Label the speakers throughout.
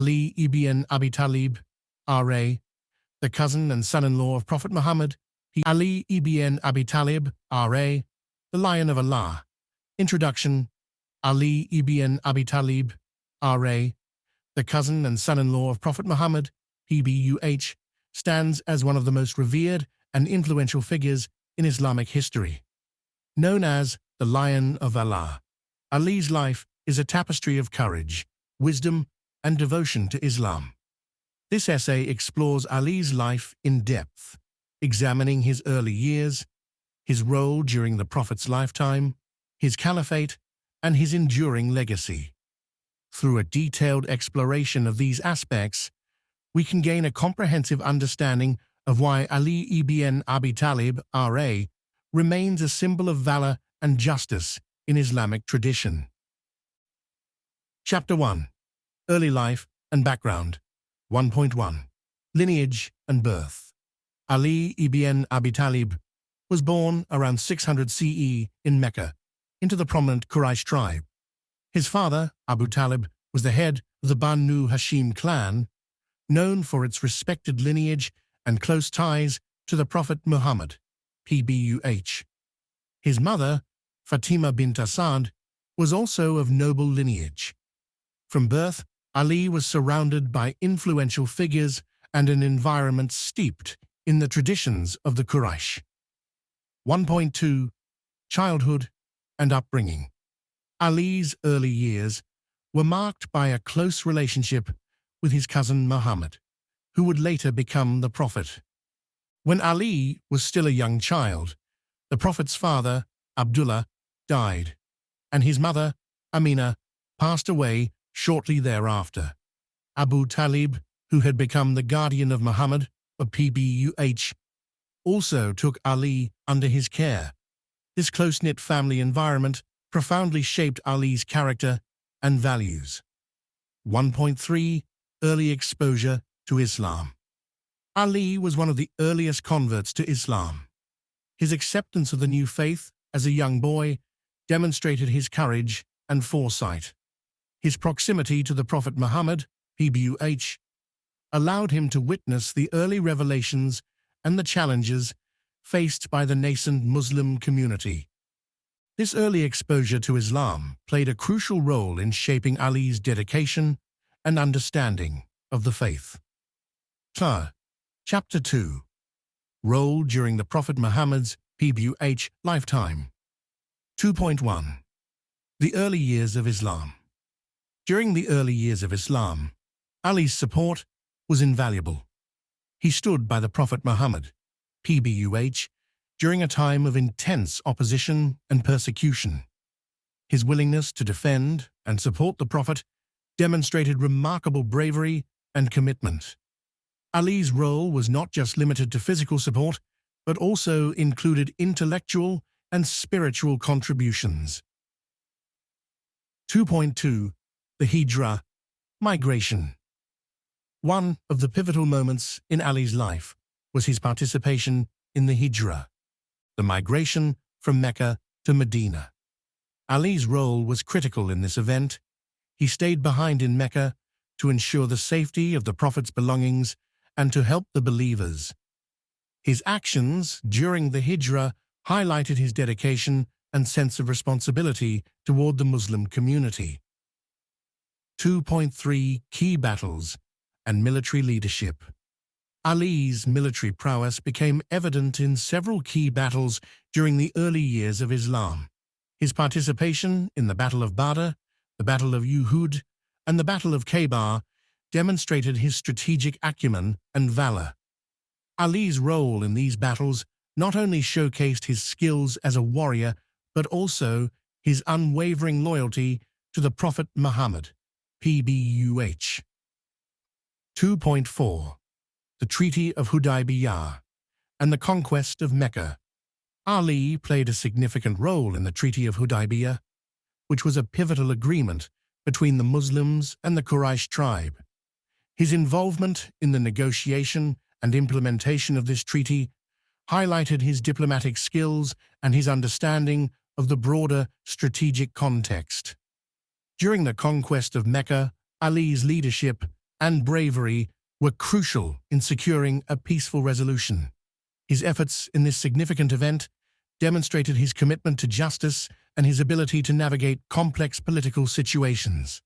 Speaker 1: Ali ibn Abi Talib, R.A., the cousin and son-in-law of Prophet Muhammad. Ali ibn Abi Talib, R.A., the Lion of Allah. Introduction. Ali ibn Abi Talib, R.A., the cousin and son-in-law of Prophet Muhammad, PBUH, stands as one of the most revered and influential figures in Islamic history. Known as the Lion of Allah, Ali's life is a tapestry of courage, wisdom, and devotion to Islam. This essay explores Ali's life in depth, examining his early years, his role during the Prophet's lifetime, his caliphate, and his enduring legacy. Through a detailed exploration of these aspects, we can gain a comprehensive understanding of why Ali ibn Abi Talib, R.A., remains a symbol of valor and justice in Islamic tradition. Chapter 1. Early Life and Background. 1.1. Lineage and Birth. Ali ibn Abi Talib was born around 600 CE in Mecca, into the prominent Quraysh tribe. His father, Abu Talib, was the head of the Banu Hashim clan, known for its respected lineage and close ties to the Prophet Muhammad, PBUH. His mother, Fatima bint Asad, was also of noble lineage. From birth, Ali was surrounded by influential figures and an environment steeped in the traditions of the Quraysh. 1.2. Childhood and upbringing. Ali's early years were marked by a close relationship with his cousin Muhammad, who would later become the Prophet. When Ali was still a young child, the Prophet's father, Abdullah, died, and his mother, Amina, passed away shortly thereafter. Abu Talib, who had become the guardian of Muhammad, of PBUH, also took Ali under his care. This close-knit family environment profoundly shaped Ali's character and values. 1.3. Early exposure to Islam. Ali was one of the earliest converts to Islam. His acceptance of the new faith as a young boy demonstrated his courage and foresight. His proximity to the Prophet Muhammad, PBUH, allowed him to witness the early revelations and the challenges faced by the nascent Muslim community. This early exposure to Islam played a crucial role in shaping Ali's dedication and understanding of the faith. Chapter 2. Role during the Prophet Muhammad's PBUH lifetime. 2.1. The early years of Islam. During the early years of Islam, Ali's support was invaluable. He stood by the Prophet Muhammad, PBUH, during a time of intense opposition and persecution. His willingness to defend and support the Prophet demonstrated remarkable bravery and commitment. Ali's role was not just limited to physical support, but also included intellectual and spiritual contributions. 2.2. The Hijrah, migration. One of the pivotal moments in Ali's life was his participation in the Hijrah, the migration from Mecca to Medina. Ali's role was critical in this event. He stayed behind in Mecca to ensure the safety of the Prophet's belongings and to help the believers. His actions during the Hijrah highlighted his dedication and sense of responsibility toward the Muslim community. 2.3. Key battles and military leadership. Ali's military prowess became evident in several key battles during the early years of Islam. His participation in the Battle of Badr, the Battle of Uhud, and the Battle of Khaybar demonstrated his strategic acumen and valor. Ali's role in these battles not only showcased his skills as a warrior, but also his unwavering loyalty to the Prophet Muhammad, PBUH. 2.4. The Treaty of Hudaybiyah and the Conquest of Mecca. Ali played a significant role in the Treaty of Hudaybiyah, which was a pivotal agreement between the Muslims and the Quraysh tribe. His involvement in the negotiation and implementation of this treaty highlighted his diplomatic skills and his understanding of the broader strategic context. During the conquest of Mecca, Ali's leadership and bravery were crucial in securing a peaceful resolution. His efforts in this significant event demonstrated his commitment to justice and his ability to navigate complex political situations.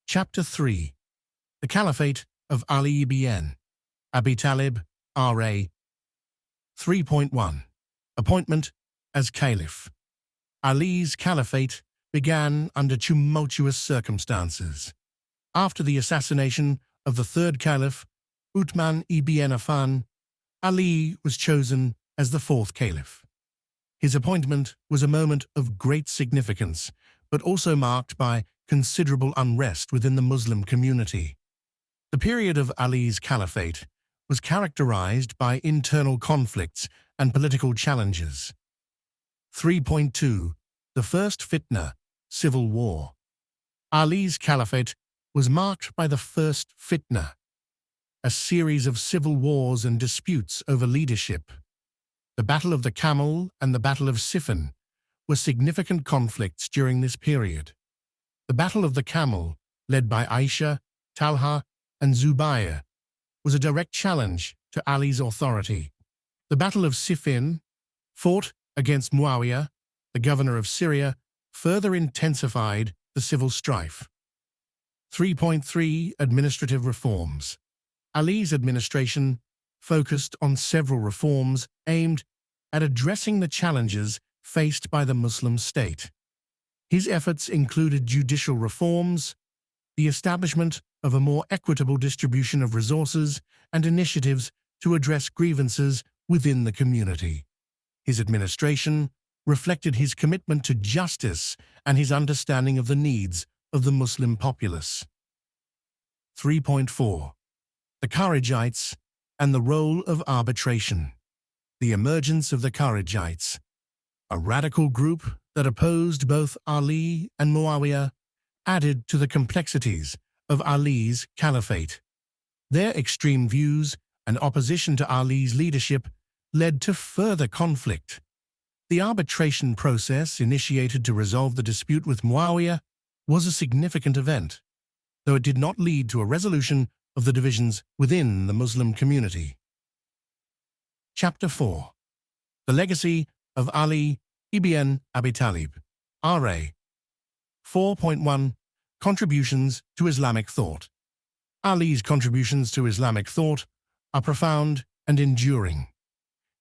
Speaker 1: Chapter 3. The Caliphate of Ali ibn Abi Talib, R.A. 3.1. Appointment as Caliph. Ali's caliphate began under tumultuous circumstances. After the assassination of the third caliph, Uthman ibn Affan, Ali was chosen as the fourth caliph. His appointment was a moment of great significance, but also marked by considerable unrest within the Muslim community. The period of Ali's caliphate was characterized by internal conflicts and political challenges. 3.2. The First Fitna, Civil War. Ali's caliphate was marked by the First Fitna, a series of civil wars and disputes over leadership. The Battle of the Camel and the Battle of Siffin were significant conflicts during this period. The Battle of the Camel, led by Aisha, Talha, and Zubayr, was a direct challenge to Ali's authority. The Battle of Siffin, fought against Muawiyah, the governor of Syria, further intensified the civil strife. 3.3. Administrative reforms. Ali's administration focused on several reforms aimed at addressing the challenges faced by the Muslim state. His efforts included judicial reforms, the establishment of a more equitable distribution of resources, and initiatives to address grievances within the community. His administration reflected his commitment to justice and his understanding of the needs of the Muslim populace. 3.4. The Kharijites and the role of arbitration. The emergence of the Kharijites, a radical group that opposed both Ali and Muawiyah, added to the complexities of Ali's caliphate. Their extreme views and opposition to Ali's leadership led to further conflict. The arbitration process initiated to resolve the dispute with Muawiyah was a significant event, though it did not lead to a resolution of the divisions within the Muslim community. Chapter 4. The Legacy of Ali ibn Abi Talib, R.A. 4.1. Contributions to Islamic Thought. Ali's contributions to Islamic thought are profound and enduring.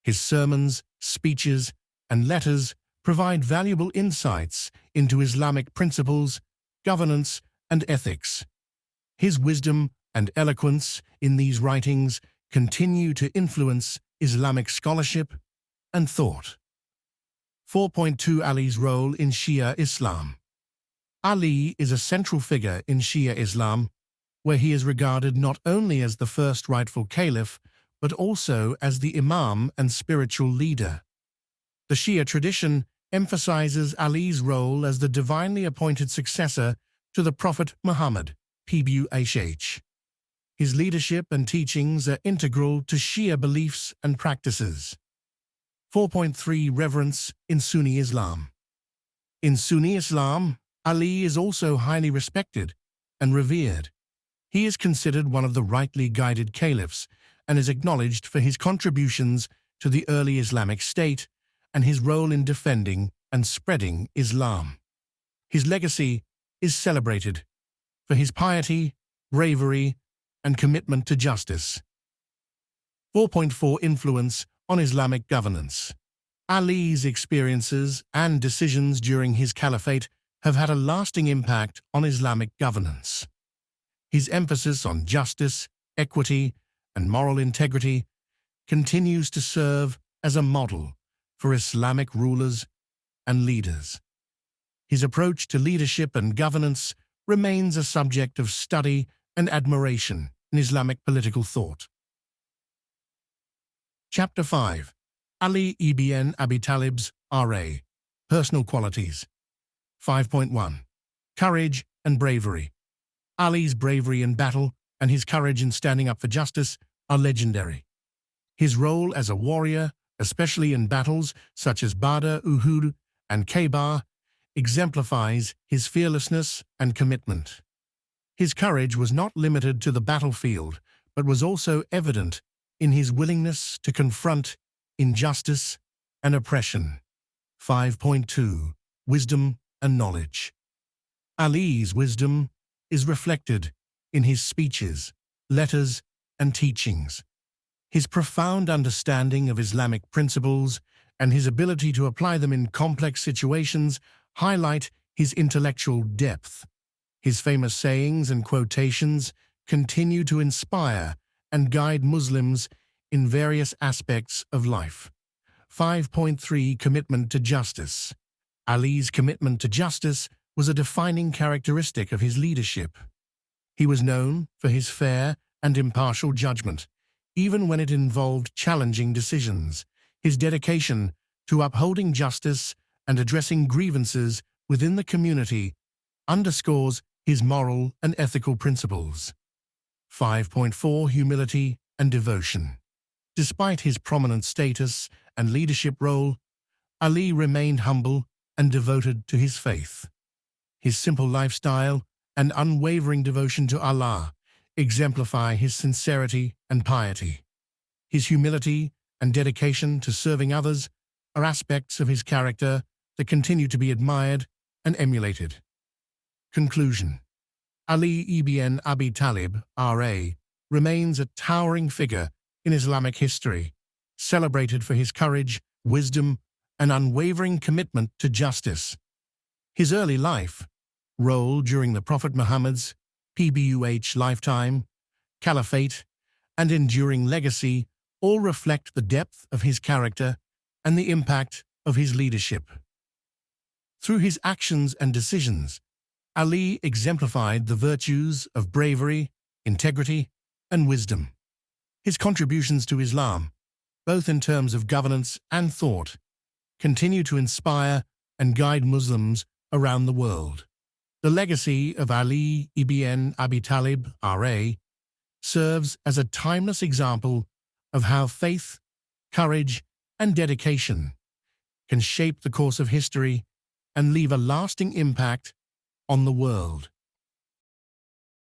Speaker 1: His sermons, speeches, and letters provide valuable insights into Islamic principles, governance, and ethics. His wisdom and eloquence in these writings continue to influence Islamic scholarship and thought. 4.2. Ali's role in Shia Islam. Ali is a central figure in Shia Islam, where he is regarded not only as the first rightful caliph, but also as the imam and spiritual leader. The Shia tradition emphasizes Ali's role as the divinely appointed successor to the Prophet Muhammad, PBUH. His leadership and teachings are integral to Shia beliefs and practices. 4.3. Reverence in Sunni Islam. In Sunni Islam, Ali is also highly respected and revered. He is considered one of the rightly guided caliphs and is acknowledged for his contributions to the early Islamic State and his role in defending and spreading Islam. His legacy is celebrated for his piety, bravery, and commitment to justice. 4.4. Influence on Islamic governance. Ali's experiences and decisions during his caliphate have had a lasting impact on Islamic governance. His emphasis on justice, equity, and moral integrity continues to serve as a model for Islamic rulers and leaders. His approach to leadership and governance remains a subject of study and admiration in Islamic political thought. Chapter 5. Ali ibn Abi Talib's R.A. Personal Qualities. 5.1. Courage and Bravery. Ali's bravery in battle and his courage in standing up for justice are legendary. His role as a warrior, especially in battles such as Badr, Uhud, and Khaybar, exemplifies his fearlessness and commitment. His courage was not limited to the battlefield, but was also evident in his willingness to confront injustice and oppression. 5.2. Wisdom and knowledge. Ali's wisdom is reflected in his speeches, letters, and teachings. His profound understanding of Islamic principles and his ability to apply them in complex situations highlight his intellectual depth. His famous sayings and quotations continue to inspire and guide Muslims in various aspects of life. 5.3. Commitment to justice. Ali's commitment to justice was a defining characteristic of his leadership. He was known for his fair and impartial judgment, even when it involved challenging decisions. His dedication to upholding justice and addressing grievances within the community underscores his moral and ethical principles. 5.4. Humility and devotion. Despite his prominent status and leadership role, Ali remained humble and devoted to his faith. His simple lifestyle and unwavering devotion to Allah exemplify his sincerity and piety. His humility and dedication to serving others are aspects of his character that continue to be admired and emulated. Conclusion. Ali ibn Abi Talib, R.A., remains a towering figure in Islamic history, celebrated for his courage, wisdom, and unwavering commitment to justice. His early life, role during the Prophet Muhammad's PBUH lifetime, caliphate, and enduring legacy all reflect the depth of his character and the impact of his leadership. Through his actions and decisions, Ali exemplified the virtues of bravery, integrity, and wisdom. His contributions to Islam, both in terms of governance and thought, continue to inspire and guide Muslims around the world. The legacy of Ali ibn Abi Talib, R.A., serves as a timeless example of how faith, courage, and dedication can shape the course of history and leave a lasting impact on the world.